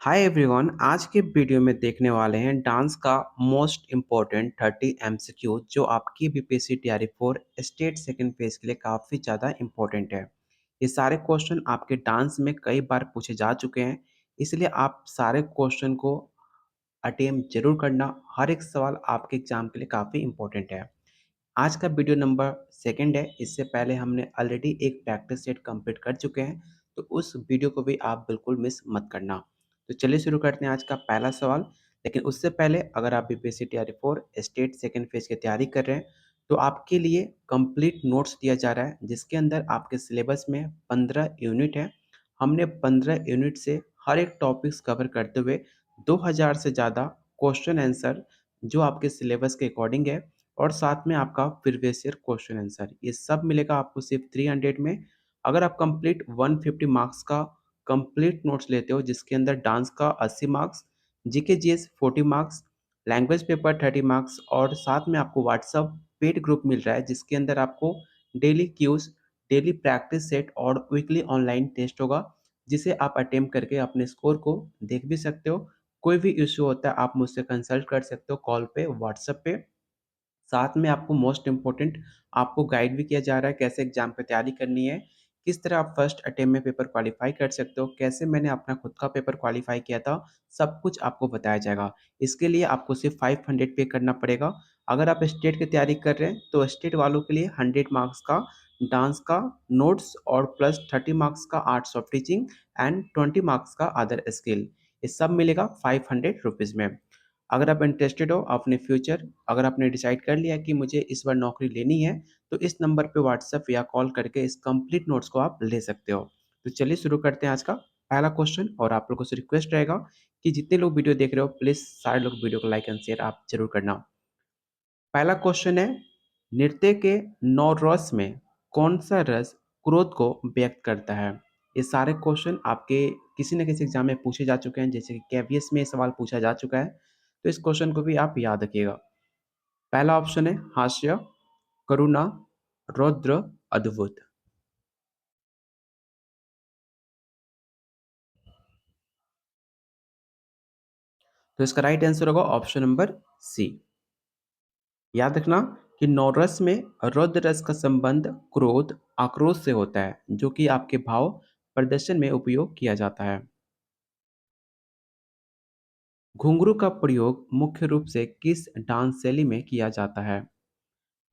Hi everyone. आज के video में देखने वाले हैं डांस का मोस्ट इम्पोर्टेंट 30 एमसीक्यू जो आपकी बीपीएससी तैयारी फॉर स्टेट सेकंड फेज के लिए काफ़ी ज़्यादा इम्पोर्टेंट है। ये सारे क्वेश्चन आपके डांस में कई बार पूछे जा चुके हैं, इसलिए आप सारे क्वेश्चन को अटेम्प्ट जरूर करना। हर एक सवाल आपके एग्जाम के लिए काफ़ी इम्पोर्टेंट है। आज का वीडियो नंबर सेकंड है। इससे पहले हमने ऑलरेडी एक प्रैक्टिस सेट कंप्लीट कर चुके हैं, तो उस वीडियो को भी आप बिल्कुल मिस मत करना। तो चलिए शुरू करते हैं आज का पहला सवाल। लेकिन उससे पहले अगर आप बीपीएससी तैयारी फॉर स्टेट सेकंड फेज की तैयारी कर रहे हैं, तो आपके लिए कंप्लीट नोट्स दिया जा रहा है, जिसके अंदर आपके सिलेबस में 15 यूनिट है। हमने 15 यूनिट से हर एक टॉपिक्स कवर करते हुए 2000 से ज़्यादा क्वेश्चन आंसर जो आपके सिलेबस के अकॉर्डिंग है, और साथ में आपका प्रीवियस ईयर क्वेश्चन आंसर, ये सब मिलेगा आपको सिर्फ 300 में। अगर आप कंप्लीट 150 मार्क्स का कंप्लीट नोट्स लेते हो, जिसके अंदर डांस का 80 marks, GK GS 40 marks, language paper 30 marks, और साथ में आपको व्हाट्सअप पेड ग्रुप मिल रहा है, जिसके अंदर आपको daily cues, daily practice set और वीकली ऑनलाइन टेस्ट होगा, जिसे आप अटेम्प्ट करके अपने स्कोर को देख भी सकते हो। कोई भी इश्यू होता है आप मुझसे कंसल्ट कर सकते हो कॉल पे, व्हाट्सएप पे। साथ में आपको मोस्ट इम्पोर्टेंट आपको गाइड भी किया जा रहा है कैसे एग्जाम की तैयारी करनी है, किस तरह आप फर्स्ट अटेम्प्ट में पेपर क्वालिफाई कर सकते हो, कैसे मैंने अपना खुद का पेपर क्वालिफाई किया था, सब कुछ आपको बताया जाएगा। इसके लिए आपको सिर्फ 500 पे करना पड़ेगा। अगर आप स्टेट की तैयारी कर रहे हैं तो स्टेट वालों के लिए 100 मार्क्स का डांस का नोट्स और प्लस 30 मार्क्स का arts of teaching and 20 marks का अदर स्किल, ये सब मिलेगा 500 रुपीज़ में। अगर आप इंटरेस्टेड हो अपने फ्यूचर, अगर आपने डिसाइड कर लिया कि मुझे इस बार नौकरी लेनी है, तो इस नंबर पे व्हाट्सएप या कॉल करके इस कंप्लीट नोट्स को आप ले सकते हो। तो चलिए शुरू करते हैं आज का पहला क्वेश्चन, और आप लोगों से रिक्वेस्ट रहेगा कि जितने लोग वीडियो देख रहे हो प्लीज सारे लोग वीडियो को लाइक एंड शेयर आप जरूर करना। पहला क्वेश्चन है, नृत्य के 9 रस में कौन सा रस क्रोध को व्यक्त करता है? ये सारे क्वेश्चन आपके किसी न किसी एग्जाम में पूछे जा चुके हैं, जैसे कि केवीएस में ये सवाल पूछा जा चुका है, तो इस क्वेश्चन को भी आप याद रखिएगा। पहला ऑप्शन है हास्य, करुणा, रौद्र, अद्भुत। तो इसका राइट आंसर होगा ऑप्शन नंबर सी। याद रखना कि नौरस में रौद्र रस का संबंध क्रोध, आक्रोश से होता है, जो कि आपके भाव प्रदर्शन में उपयोग किया जाता है। घुंघरू का प्रयोग मुख्य रूप से किस डांस शैली में किया जाता है?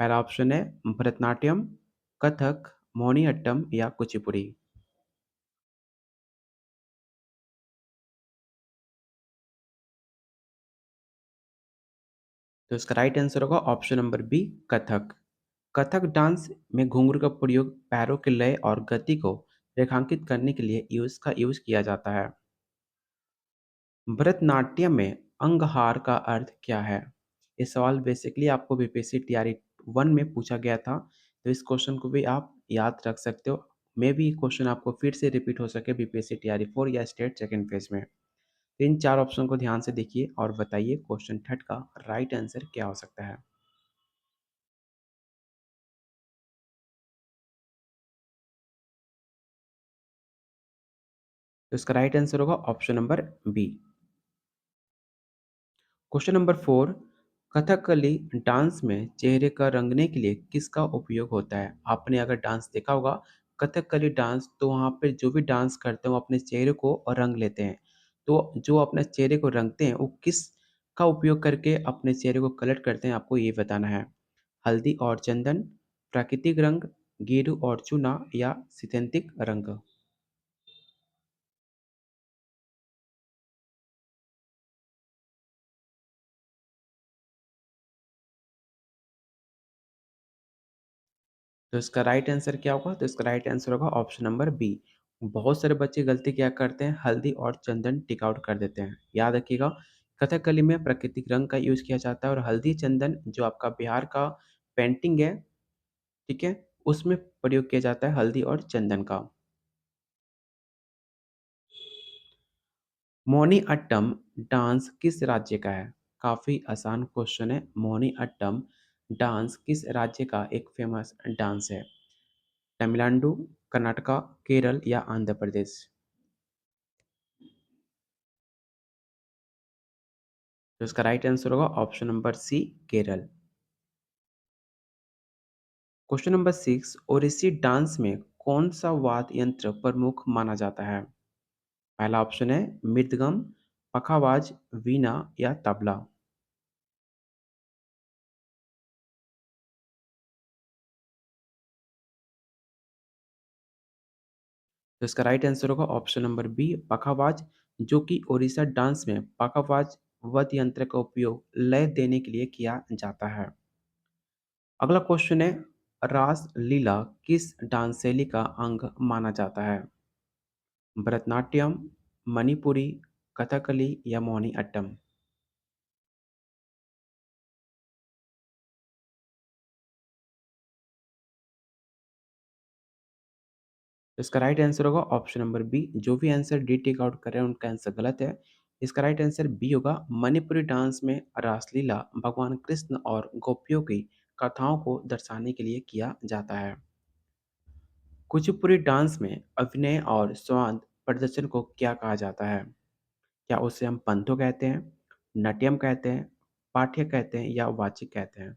पहला ऑप्शन है भरतनाट्यम, कथक, मोहिनीअट्टम या कुचिपुड़ी। तो इसका राइट आंसर होगा option number B, Kathak. Kathak dance में घुंघरू का प्रयोग पैरों के लय और गति को रेखांकित करने के लिए यूज किया जाता है। भरतनाट्यम में अंगहार का अर्थ क्या है? ये सवाल बेसिकली आपको बीपीएससी टीआरई 1 में पूछा गया था, तो इस क्वेश्चन को भी आप याद रख सकते हो। मे भी क्वेश्चन आपको फिर से रिपीट हो सके बीपीएससी टीआरई 4 या स्टेट सेकंड फेज में। तो इन चार ऑप्शन को ध्यान से देखिए और बताइए क्वेश्चन थर्ड का राइट आंसर क्या हो सकता है। तो इसका राइट आंसर होगा option number B. Question number 4, Kathakali dance में चेहरे का रंगने के लिए किसका उपयोग होता है? आपने अगर डांस देखा होगा कथकली डांस, तो वहाँ पे जो भी डांस करते हैं वो अपने चेहरे को रंग लेते हैं। तो जो अपने चेहरे को रंगते हैं वो किस का उपयोग करके अपने चेहरे को कलर करते हैं, आपको ये बताना है। हल्दी और चंदन, प्राकृतिक रंग, गेरू और चूना या सिंथेटिक रंग। तो इसका राइट आंसर क्या होगा? तो इसका राइट आंसर होगा ऑप्शन नंबर बी। बहुत सारे बच्चे गलती क्या करते हैं, हल्दी और चंदन टिक आउट कर देते हैं। याद रखिएगा, कथकली में प्राकृतिक रंग का यूज किया जाता है, और हल्दी चंदन जो आपका बिहार का पेंटिंग है, ठीक है, उसमें प्रयोग किया जाता है हल्दी और चंदन का। मोहिनीअट्टम डांस किस राज्य का है? काफी आसान क्वेश्चन है। मोहिनीअट्टम डांस किस राज्य का एक फेमस डांस है? तमिलनाडु, कर्नाटका, केरल या आंध्र प्रदेश। तो इसका राइट आंसर होगा option number C, Kerala. Question number 6, Odissi dance में कौन सा वाद्य यंत्र प्रमुख माना जाता है? पहला ऑप्शन है मृदगम, पखावाज, वीणा या तबला। तो इसका राइट आंसर होगा ऑप्शन नंबर बी, पखावाज, जो कि ओडिशा डांस में पखावाज वाद्य यंत्र का उपयोग लय देने के लिए किया जाता है। अगला क्वेश्चन है, रास लीला किस डांस शैली का अंग माना जाता है? भरतनाट्यम, मणिपुरी, कथकली या मोहिनी अट्टम। तो इसका राइट आंसर होगा ऑप्शन नंबर बी। जो भी आंसर डी टिक आउट कर रहे हैं उनका आंसर गलत है। इसका राइट आंसर बी होगा। मणिपुरी डांस में रासलीला भगवान कृष्ण और गोपियों की कथाओं को दर्शाने के लिए किया जाता है। कुचिपुड़ी डांस में अभिनय और स्वाद प्रदर्शन को क्या कहा जाता है? क्या उसे हम पंथो कहते हैं, नाट्यम कहते हैं, पाठ्य कहते हैं या वाचिक कहते हैं?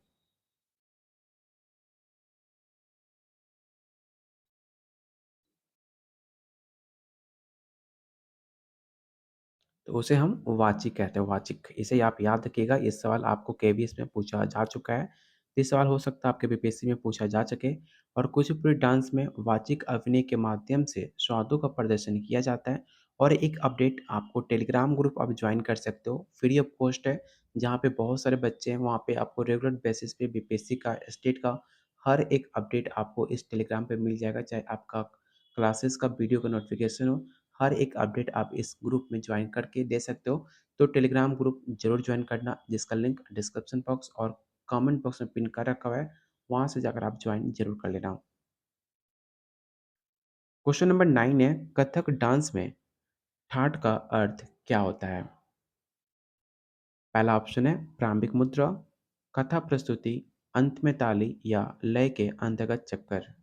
तो उसे हम वाचिक कहते हैं, वाचिक। इसे आप याद रखिएगा, ये सवाल आपको केवीएस में पूछा जा चुका है। ये सवाल हो सकता है आपके बीपीएससी में पूछा जा सके। और कुचिपुड़ी डांस में वाचिक अभिनय के माध्यम से स्वादों का प्रदर्शन किया जाता है। और एक अपडेट, आपको टेलीग्राम ग्रुप आप ज्वाइन कर सकते हो, फ्री ऑफ कॉस्ट है, जहाँ पे बहुत सारे बच्चे हैं। वहाँ पे आपको रेगुलर बेसिस पे बीपीएससी का, स्टेट का हर एक अपडेट आपको इस टेलीग्राम पे मिल जाएगा, चाहे आपका क्लासेस का वीडियो का नोटिफिकेशन हो। हर एक अपडेट आप इस ग्रुप में ज्वाइन करके दे सकते हो। तो टेलीग्राम ग्रुप ज़रूर ज्वाइन करना, जिसका लिंक डिस्क्रिप्शन बॉक्स और कमेंट बॉक्स में पिन कर रखा हुआ है। वहाँ से जाकर आप ज्वाइन ज़रूर कर लेना। क्वेश्चन नंबर 9 है, कथक डांस में ठाट का अर्थ क्या होता है? पहला ऑप्शन है प्रारंभिक मुद्रा, कथा प्रस्तुति, अंत में ताली या लय के अंतर्गत चक्कर।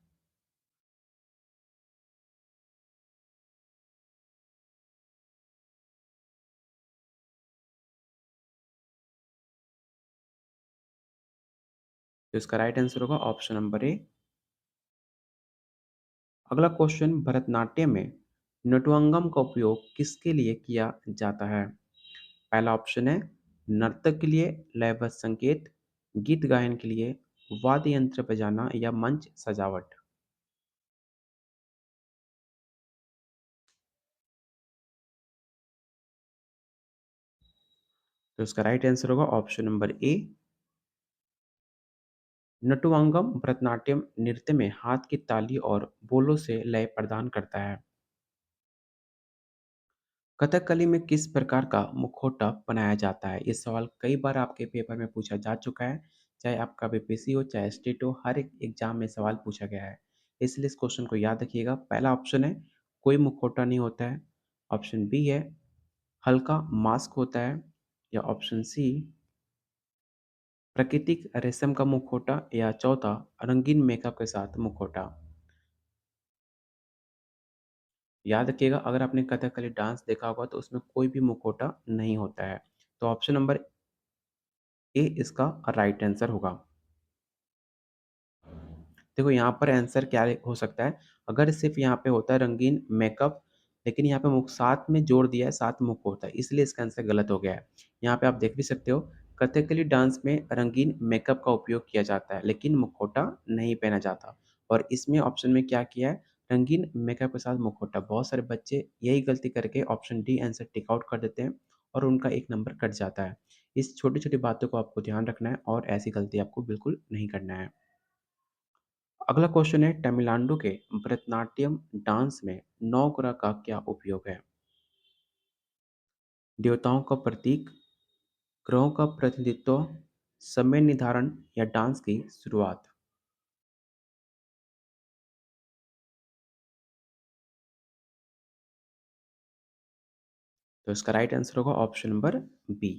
तो इसका राइट आंसर होगा ऑप्शन नंबर ए। अगला क्वेश्चन, भरतनाट्यम में नटुअंगम का उपयोग किसके लिए किया जाता है? पहला ऑप्शन है नर्तक के लिए, लयबद्ध संकेत, गीत गायन के लिए, वाद्य यंत्र बजाना या मंच सजावट। तो इसका राइट आंसर होगा ऑप्शन नंबर ए। नटुअंगम भरतनाट्यम नृत्य में हाथ की ताली और बोलों से लय प्रदान करता है। कथकली में किस प्रकार का मुखौटा बनाया जाता है? ये सवाल कई बार आपके पेपर में पूछा जा चुका है। चाहे आपका बीपीएससी हो, चाहे स्टेट हो, हर एक एग्जाम में सवाल पूछा गया है। इसलिए इस क्वेश्चन को याद रखिएगा। पहला ऑप्शन है कोई मुखौटा नहीं होता है। ऑप्शन बी है हल्का मास्क होता है। या ऑप्शन सी प्राकृतिक रेशम का मुखौटा या चौथा रंगीन मेकअप के साथ मुखौटा। याद रखिएगा, अगर आपने कथकली डांस देखा होगा तो उसमें कोई भी मुखौटा नहीं होता है। तो ऑप्शन नंबर ए इसका राइट आंसर होगा। देखो यहाँ पर आंसर क्या हो सकता है, अगर सिर्फ यहाँ पे होता है रंगीन मेकअप, लेकिन यहाँ पे मुख साथ में जोड़ दिया है, साथ मुख होता है, इसलिए इसका आंसर गलत हो गया है। यहाँ पे आप देख भी सकते हो, कथकली डांस में रंगीन मेकअप का उपयोग किया जाता है, लेकिन मुखौटा नहीं पहना जाता। और इसमें ऑप्शन में क्या किया है, रंगीन मेकअप के साथ मुखौटा। बहुत सारे बच्चे यही गलती करके option D answer tick out कर देते हैं और उनका एक नंबर कट जाता है। इस छोटी छोटी बातों को आपको ध्यान रखना है और ऐसी गलती आपको बिल्कुल नहीं करना है। अगला क्वेश्चन है, तमिलनाडु के भरतनाट्यम डांस में नौग्रह का क्या उपयोग है? देवताओं का प्रतीक, ग्रहों का प्रतिनिधित्व, समय निर्धारण या डांस की शुरुआत। तो इसका राइट आंसर होगा ऑप्शन नंबर बी।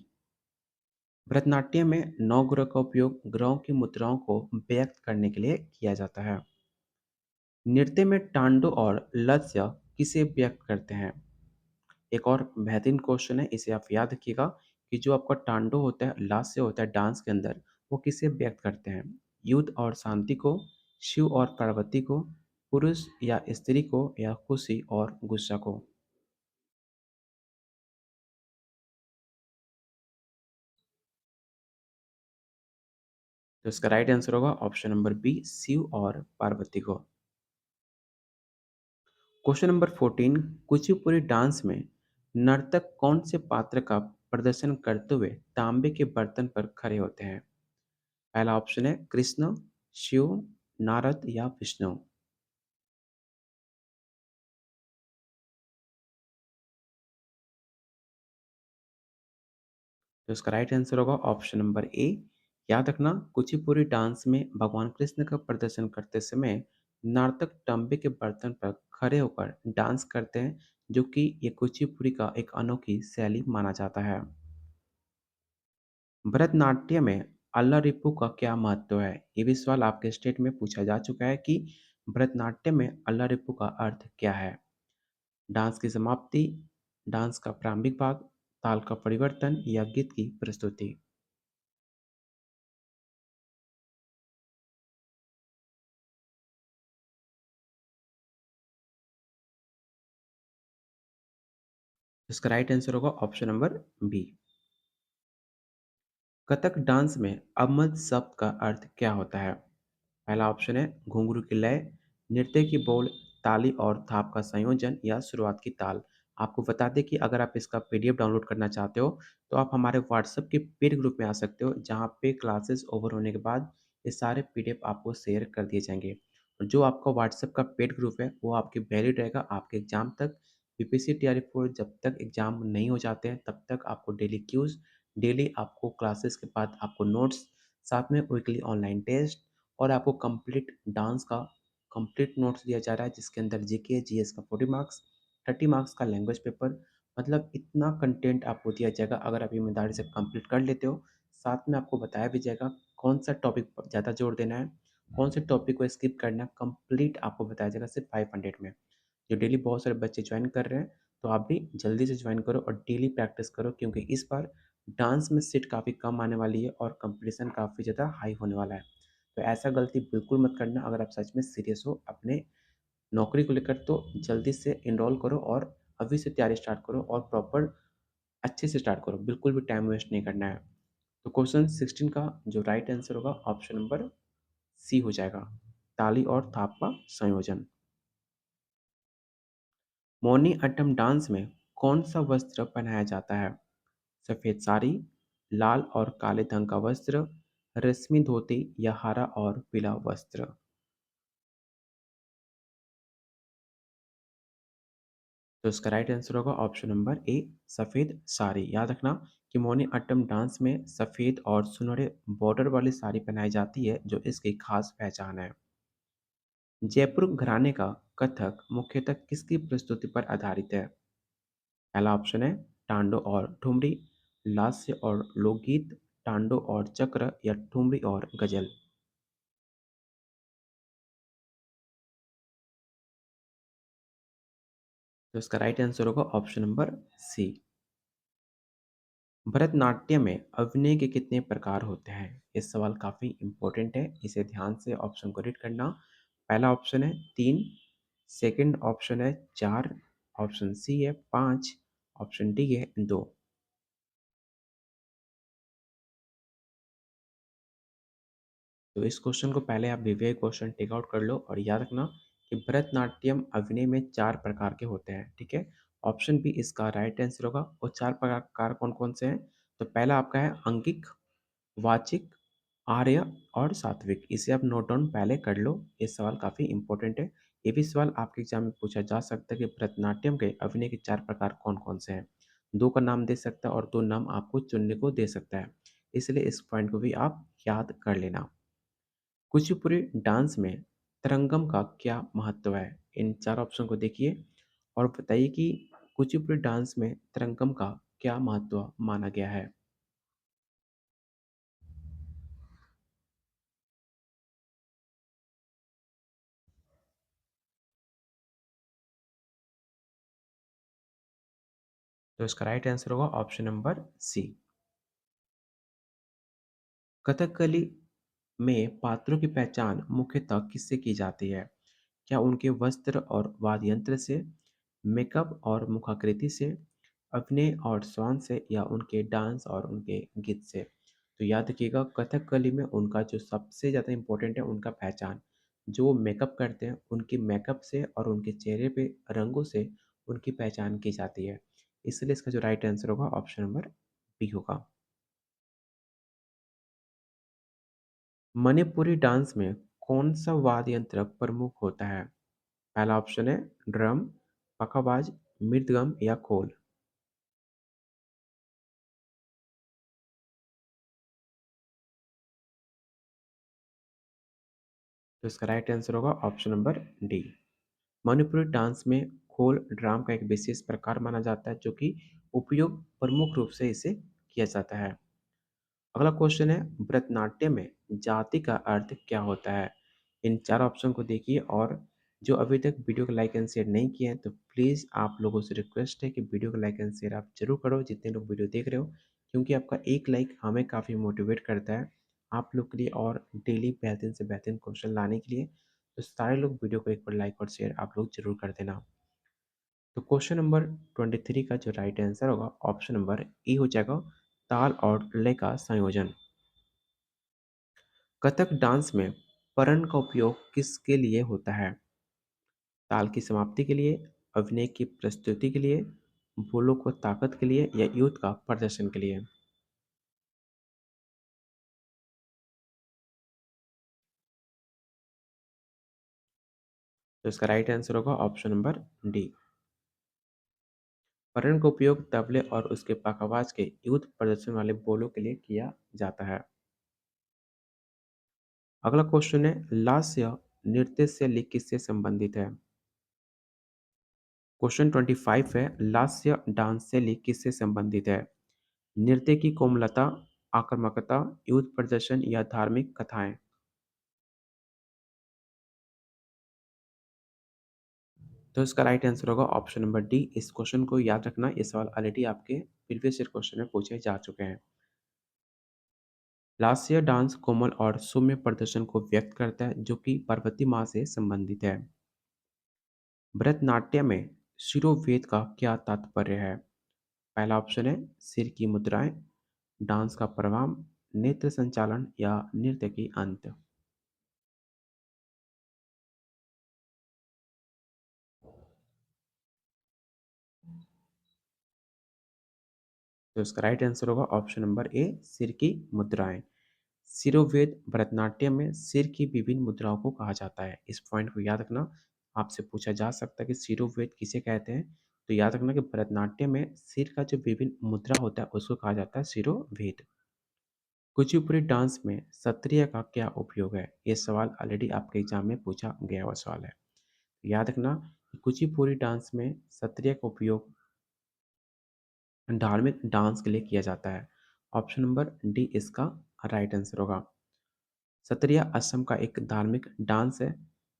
भरतनाट्यम में नौग्रह का उपयोग ग्रहों की मुद्राओं को व्यक्त करने के लिए किया जाता है। नृत्य में टांडो और लस्य किसे व्यक्त करते हैं? एक और बेहतरीन क्वेश्चन है, इसे आप याद रखिएगा। कि जो आपका तांडव होता है, लास्य होता है डांस के अंदर, वो किसे व्यक्त करते हैं? युद्ध और शांति को, शिव और पार्वती को, पुरुष या स्त्री को, या खुशी और गुस्सा को? तो इसका राइट आंसर होगा ऑप्शन नंबर बी, शिव और पार्वती को। क्वेश्चन नंबर 14, कुचिपुड़ी डांस में नर्तक कौन से पात्र का प्रदर्शन करते हुए तांबे के बर्तन पर खड़े होते हैं? पहला ऑप्शन है कृष्ण, शिव, नारद या विष्णु। तो इसका राइट आंसर होगा ऑप्शन नंबर ए। याद रखना, कुचिपुड़ी डांस में भगवान कृष्ण का प्रदर्शन करते समय नर्तक तांबे के बर्तन पर खड़े होकर डांस करते हैं, जो कि ये कुचिपुड़ी का एक अनोखी शैली माना जाता है। भरतनाट्यम में अल्लारिप्पू का क्या महत्व है? ये भी सवाल आपके स्टेट में पूछा जा चुका है कि भरतनाट्यम में अल्लारिप्पू का अर्थ क्या है? डांस की समाप्ति, डांस का प्रारंभिक भाग, ताल का परिवर्तन या गीत की प्रस्तुति? इसका राइट आंसर होगा option number B. Kathak dance में अवमद शब्द का अर्थ क्या होता है? पहला ऑप्शन है घुंघरू की लय, नृत्य की बोल, ताली और थाप का संयोजन या शुरुआत की ताल। आपको बता दें कि अगर आप इसका पीडीएफ डाउनलोड करना चाहते हो तो आप हमारे व्हाट्सएप के पेड ग्रुप में आ सकते हो, जहां पे क्लासेस ओवर होने के बाद ये सारे पीडीएफ आपको शेयर कर दिए जाएंगे। और जो आपका व्हाट्सएप का पेड ग्रुप है वो आपके वैलिड रहेगा आपके एग्जाम तक। बीपीएससी टीआरई 4 जब तक एग्जाम नहीं हो जाते हैं तब तक आपको डेली क्यूज, डेली आपको क्लासेस के बाद आपको नोट्स, साथ में वीकली ऑनलाइन टेस्ट, और आपको कंप्लीट डांस का कंप्लीट नोट्स दिया जा रहा है, जिसके अंदर जीके जीएस का 40 मार्क्स, 30 मार्क्स का लैंग्वेज पेपर। मतलब इतना कंटेंट आपको दिया जाएगा अगर आप ईमानदारी से कंप्लीट कर लेते हो। साथ में आपको बताया भी जाएगा कौन सा टॉपिक पर ज़्यादा जोर देना है, कौन से टॉपिक को स्किप करना है, कंप्लीट आपको बताया जाएगा सिर्फ 500 में। जो डेली बहुत सारे बच्चे ज्वाइन कर रहे हैं, तो आप भी जल्दी से ज्वाइन करो और डेली प्रैक्टिस करो, क्योंकि इस बार डांस में सीट काफ़ी कम आने वाली है और कंपटीशन काफ़ी ज़्यादा हाई होने वाला है। तो ऐसा गलती बिल्कुल मत करना। अगर आप सच में सीरियस हो अपने नौकरी को लेकर तो जल्दी से इनरोल करो और अभी से तैयारी स्टार्ट करो और प्रॉपर अच्छे से स्टार्ट करो, बिल्कुल भी टाइम वेस्ट नहीं करना है। तो क्वेश्चन 16 का जो राइट आंसर होगा ऑप्शन नंबर सी हो जाएगा, ताली और थाप का संयोजन। मोनी अट्टम डांस में कौन सा वस्त्र पहनाया जाता है? सफ़ेद साड़ी, लाल और काले रंग का वस्त्र, रेशमी धोती या हरा और पीला वस्त्र? तो इसका राइट आंसर होगा ऑप्शन नंबर ए, सफ़ेद साड़ी। याद रखना कि मोनी अट्टम डांस में सफ़ेद और सुनहरे बॉर्डर वाली साड़ी पहनाई जाती है, जो इसकी खास पहचान है। जयपुर घराने का कथक मुख्यतः किसकी प्रस्तुति पर आधारित है? पहला ऑप्शन है टांडो और ठुमरी, लास्य और लोकगीत, टांडो और चक्र, या ठुमरी और गजल? तो इसका राइट आंसर होगा ऑप्शन नंबर सी। भरतनाट्यम में अभिनय के कितने प्रकार होते हैं? ये सवाल काफ़ी इंपॉर्टेंट है, इसे ध्यान से ऑप्शन को रीड करना। पहला ऑप्शन है तीन, सेकंड ऑप्शन है चार, ऑप्शन सी है पाँच, ऑप्शन डी है दो। तो इस क्वेश्चन को पहले आप वीवीआई क्वेश्चन टेक आउट कर लो और याद रखना कि भरतनाट्यम अभिनय में चार प्रकार के होते हैं, ठीक है। ऑप्शन बी इसका राइट आंसर होगा। वो चार प्रकार कौन कौन से हैं? तो पहला आपका है अंगिक, वाचिक, आर्य और सात्विक। इसे आप नोट डाउन पहले कर लो, ये सवाल काफ़ी इंपॉर्टेंट है। ये भी सवाल आपके एग्जाम में पूछा जा सकता है कि भरतनाट्यम के अभिनय के चार प्रकार कौन कौन से हैं। दो का नाम दे सकता है और दो नाम आपको चुनने को दे सकता है, इसलिए इस पॉइंट को भी आप याद कर लेना। कुचिपुड़ी डांस में तरंगम का क्या महत्व है? इन चार ऑप्शन को देखिए और बताइए कि कुचिपुड़ी डांस में तरंगम का क्या महत्व माना गया है। तो इसका राइट आंसर होगा ऑप्शन नंबर सी। कथकली में पात्रों की पहचान मुख्यतः किससे की जाती है? क्या उनके वस्त्र और वाद्य यंत्र से, मेकअप और मुखाकृति से, अभिनय और श्वान से या उनके डांस और उनके गीत से? तो याद रखिएगा कथकली में उनका जो सबसे ज़्यादा इम्पोर्टेंट है उनका पहचान। जो वो मेकअप करते हैं उनकी मेकअप से और उनके चेहरे पे रंगों से उनकी पहचान की जाती है। इसलिए इसका जो राइट आंसर होगा ऑप्शन नंबर बी होगा। मणिपुरी डांस में कौन-सा वाद्य यंत्र प्रमुख होता है? पहला ऑप्शन है ड्रम, पखावाज, मृदंगम या खोल। तो इसका राइट आंसर होगा option number D. Manipuri dance में खोल ड्राम का एक विशेष प्रकार माना जाता है जो कि उपयोग प्रमुख रूप से इसे किया जाता है। अगला क्वेश्चन है भरतनाट्यम में जाति का अर्थ क्या होता है? इन चार ऑप्शन को देखिए और जो अभी तक वीडियो को लाइक एंड शेयर नहीं किए हैं तो प्लीज़ आप लोगों से रिक्वेस्ट है कि वीडियो को लाइक एंड शेयर आप जरूर करो जितने लोग वीडियो देख रहे हो, क्योंकि आपका एक लाइक हमें काफ़ी मोटिवेट करता है आप लोग के लिए और डेली बेहतरीन से बेहतरीन क्वेश्चन लाने के लिए। तो सारे लोग वीडियो को एक बार लाइक और शेयर आप लोग जरूर कर देना। तो क्वेश्चन नंबर 23 का जो राइट आंसर होगा ऑप्शन नंबर ए हो जाएगा, ताल और लय का संयोजन। कथक डांस में परण का उपयोग किसके लिए होता है? ताल की समाप्ति के लिए, अभिनय की प्रस्तुति के लिए, बोलों को ताकत के लिए या युद्ध का प्रदर्शन के लिए? तो इसका राइट आंसर होगा ऑप्शन नंबर डी। परण का उपयोग तबले और उसके पखावाज के युद्ध प्रदर्शन वाले बोलों के लिए किया जाता है। अगला क्वेश्चन है लास्य नृत्य शैली किससे संबंधित है? क्वेश्चन 25 है लास्य डांस शैली किससे संबंधित है? नृत्य की कोमलता, आक्रामकता, युद्ध प्रदर्शन या धार्मिक कथाएं? तो इसका राइट आंसर होगा ऑप्शन नंबर डी। इस क्वेश्चन को याद रखना, ये सवाल ऑलरेडी आपके प्रीवियस ईयर क्वेश्चन में पूछे जा चुके हैं। लास्य डांस कोमल और सौम्य प्रदर्शन को व्यक्त करता है जो कि पार्वती माँ से संबंधित है। भरतनाट्यम में शिरोवेद का क्या तात्पर्य है? पहला ऑप्शन है सिर की मुद्राएं, डांस का प्रवाह, नेत्र संचालन या नृत्य की अंत। तो इसका राइट आंसर होगा ऑप्शन नंबर ए, सिर की मुद्राएं। सिरोवेद भरतनाट्यम में सिर की विभिन्न मुद्राओं को कहा जाता है। इस पॉइंट को याद रखना, आपसे पूछा जा सकता है कि सिरोवेद किसे कहते हैं। तो याद रखना कि भरतनाट्यम में सिर का जो विभिन्न मुद्रा होता है उसको कहा जाता है सिरोवेद। कुचिपुड़ी डांस में सत्रिया का क्या उपयोग है? ये सवाल ऑलरेडी आपके एग्जाम में पूछा गया हुआ सवाल है। याद रखना कि कुचिपुड़ी डांस में सत्रिया का उपयोग धार्मिक डांस के लिए किया जाता है। ऑप्शन नंबर डी इसका राइट आंसर होगा। सत्रिया असम का एक धार्मिक डांस है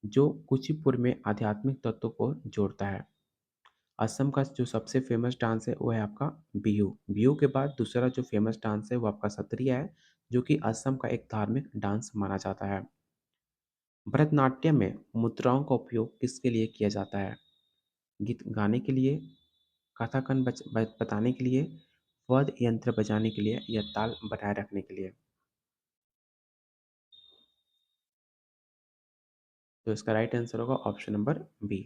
जो कुचिपुड़ी में आध्यात्मिक तत्वों को जोड़ता है। असम का जो सबसे फेमस डांस है वो है आपका बिहू। बिहू के बाद दूसरा जो फेमस डांस है वो आपका सत्रिया है जो कि असम का एक धार्मिक डांस माना जाता है। भरतनाट्यम में मुद्राओं का उपयोग किसके लिए किया जाता है? गीत गाने के लिए, कथाकन बताने के लिए, वाद्य यंत्र बजाने के लिए या ताल बनाए रखने के लिए? तो इसका राइट आंसर होगा ऑप्शन नंबर बी।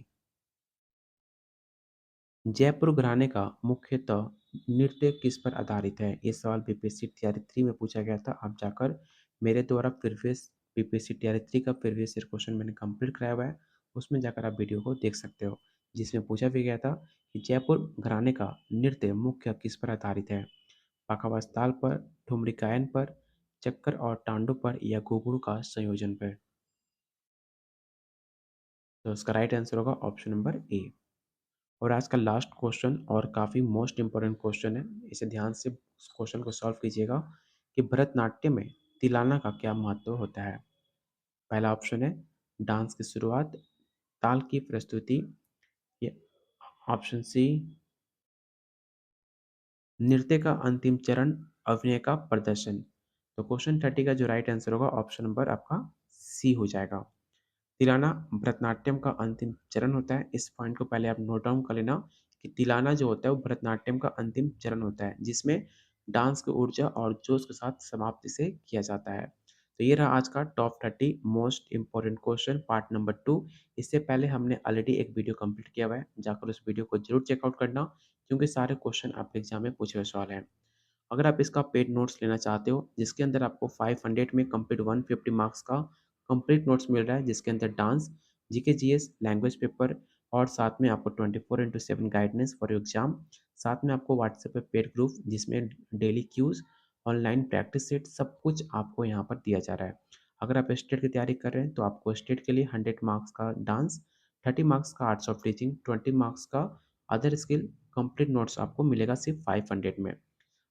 जयपुर घराने का मुख्यतः नृत्य किस पर आधारित है? ये सवाल बीपीएससी टीआरई 3 में पूछा गया था। आप जाकर मेरे द्वारा प्रीवियस बीपीएससी टीआरई 3 का प्रीवियस ईयर क्वेश्चन मैंने कंप्लीट कराया हुआ है, उसमें जाकर आप वीडियो को देख सकते हो, जिसमें पूछा भी गया था कि जयपुर घराने का नृत्य मुख्य किस पर आधारित है? पाखावाज ताल पर, ठुमरी गायन पर, चक्कर और टांडो पर या घुंघरू का संयोजन पर? तो उसका राइट आंसर होगा ऑप्शन नंबर ए। और आज का लास्ट क्वेश्चन और काफ़ी मोस्ट इम्पोर्टेंट क्वेश्चन है, इसे ध्यान से उस क्वेश्चन को सॉल्व कीजिएगा कि भरतनाट्यम में तिलाना का क्या महत्व होता है? पहला ऑप्शन है डांस की शुरुआत, ताल की प्रस्तुति या ऑप्शन सी नृत्य का अंतिम चरण, अभिनय का प्रदर्शन। तो क्वेश्चन 30 का जो राइट आंसर होगा ऑप्शन नंबर आपका सी हो जाएगा। तिलाना भरतनाट्यम का अंतिम चरण होता है। इस पॉइंट को पहले आप नोट डाउन कर लेना कि तिलाना जो होता है वो भरतनाट्यम का अंतिम चरण होता है, जिसमें डांस की ऊर्जा और जोश के साथ समाप्ति से किया जाता है। तो ये रहा आज का top 30 most important question part number 2। इससे पहले हमने ऑलरेडी एक वीडियो कंप्लीट किया हुआ है, जाकर उस वीडियो को जरूर चेकआउट करना, क्योंकि सारे क्वेश्चन आपके एग्जाम में पूछे हुए सवाल हैं। अगर आप इसका पेड नोट्स लेना चाहते हो, जिसके अंदर आपको 500 में कंप्लीट 150 मार्क्स का कंप्लीट नोट्स मिल रहा है, जिसके अंदर dance, GK, GS, language paper और साथ में आपको 24/7 गाइडेंस फॉर योर एग्जाम। साथ में आपको व्हाट्सएप पे पेड ग्रुप, जिसमें daily cues, online practice set, सब कुछ आपको यहाँ पर दिया जा रहा है। अगर आप स्टेट की तैयारी कर रहे हैं तो आपको स्टेट के लिए 100 मार्क्स का डांस, 30 मार्क्स का आर्ट्स ऑफ टीचिंग, 20 मार्क्स का अदर स्किल कंप्लीट नोट्स आपको मिलेगा सिर्फ 500 में।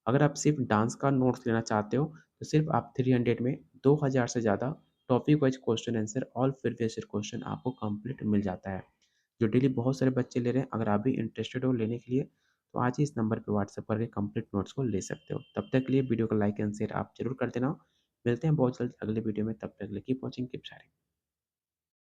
अगर आप सिर्फ डांस का नोट्स लेना चाहते हो तो सिर्फ आप 300 में 2000 से ज़्यादा topic wise question answer all previous year question आपको कंप्लीट मिल जाता है, जो डेली बहुत सारे बच्चे ले रहे हैं। अगर आप भी इंटरेस्टेड हो लेने के लिए तो आज ही इस नंबर पर व्हाट्सएप करके कंप्लीट नोट्स को ले सकते हो। तब तक के लिए वीडियो को लाइक एंड शेयर आप जरूर कर देना। मिलते हैं बहुत जल्द अगले वीडियो में, तब तक के लिए कीप वॉचिंग, कीप शेयरिंग।